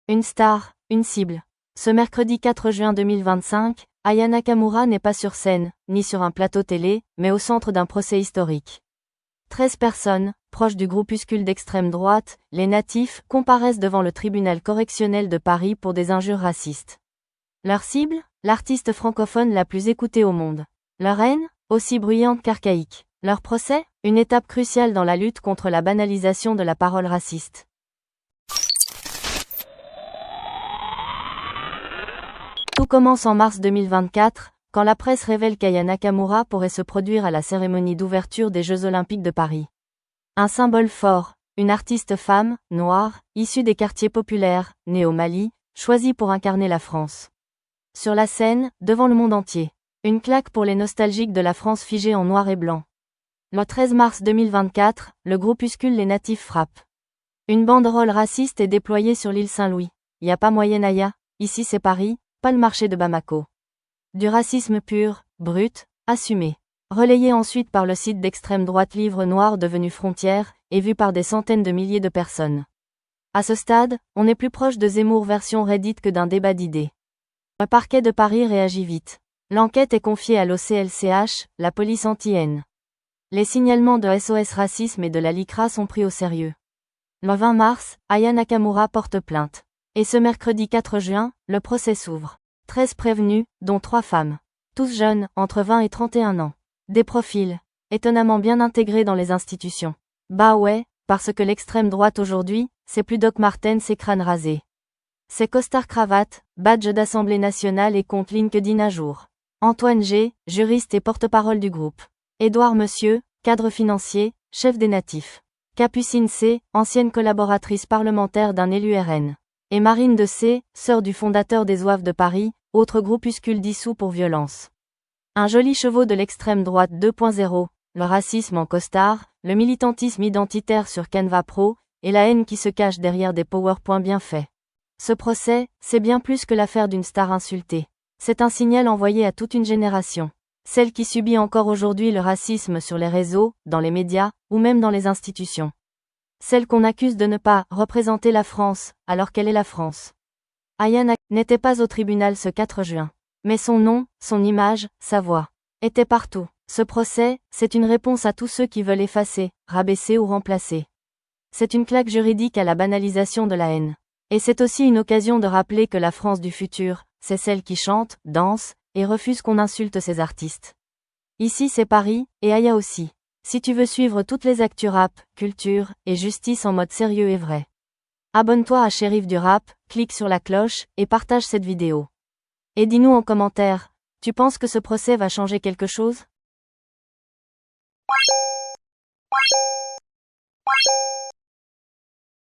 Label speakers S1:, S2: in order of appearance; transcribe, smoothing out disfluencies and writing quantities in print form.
S1: Une star, une cible. Ce mercredi 4 juin 2025, Aya Nakamura n'est pas sur scène, ni sur un plateau télé, mais au centre d'un procès historique. 13 personnes, proches du groupuscule d'extrême droite, les Natifs, comparaissent devant le tribunal correctionnel de Paris pour des injures racistes. Leur cible, l'artiste francophone la plus écoutée au monde. Leur haine, aussi bruyante qu'archaïque. Leur procès, une étape cruciale dans la lutte contre la banalisation de la parole raciste. Tout commence en mars 2024, quand la presse révèle qu'Aya Nakamura pourrait se produire à la cérémonie d'ouverture des Jeux Olympiques de Paris. Un symbole fort, une artiste femme, noire, issue des quartiers populaires, née au Mali, choisie pour incarner la France. Sur la scène, devant le monde entier. Une claque pour les nostalgiques de la France figée en noir et blanc. Le 13 mars 2024, le groupuscule Les Natifs frappe. Une banderole raciste est déployée sur l'île Saint-Louis. Y a pas moyen Aya, ici c'est Paris, pas le marché de Bamako. Du racisme pur, brut, assumé. Relayé ensuite par le site d'extrême droite Livre Noir devenu Frontières, et vu par des centaines de milliers de personnes. À ce stade, on est plus proche de Zemmour version Reddit que d'un débat d'idées. Le parquet de Paris réagit vite. L'enquête est confiée à l'OCLCH, la police anti-haine. Les signalements de SOS Racisme et de la LICRA sont pris au sérieux. Le 20 mars, Aya Nakamura porte plainte. Et ce mercredi 4 juin, le procès s'ouvre. 13 prévenus, dont 3 femmes. Tous jeunes, entre 20 et 31 ans. Des profils, étonnamment bien intégrés dans les institutions. Bah ouais, parce que l'extrême droite aujourd'hui, c'est plus Doc Martens et crâne rasé. C'est costard-cravate, badge d'Assemblée nationale et compte LinkedIn à jour. Antoine G., juriste et porte-parole du groupe. Édouard Monsieur, cadre financier, chef des Natifs. Capucine C., ancienne collaboratrice parlementaire d'un élu RN. Et Marine de C., sœur du fondateur des Zouaves de Paris, autre groupuscule dissous pour violence. Un joli chevaux de l'extrême droite 2.0, le racisme en costard, le militantisme identitaire sur Canva Pro, et la haine qui se cache derrière des PowerPoints bien faits. Ce procès, c'est bien plus que l'affaire d'une star insultée. C'est un signal envoyé à toute une génération. Celle qui subit encore aujourd'hui le racisme sur les réseaux, dans les médias, ou même dans les institutions. Celle qu'on accuse de ne pas représenter la France, alors qu'elle est la France. Aya n'était pas au tribunal ce 4 juin. Mais son nom, son image, sa voix, étaient partout. Ce procès, c'est une réponse à tous ceux qui veulent effacer, rabaisser ou remplacer. C'est une claque juridique à la banalisation de la haine. Et c'est aussi une occasion de rappeler que la France du futur, c'est celle qui chante, danse, et refuse qu'on insulte ses artistes. Ici c'est Paris, et Aya aussi. Si tu veux suivre toutes les actus rap, culture, et justice en mode sérieux et vrai. Abonne-toi à Shérif du Rap, clique sur la cloche, et partage cette vidéo. Et dis-nous en commentaire, tu penses que ce procès va changer quelque chose ?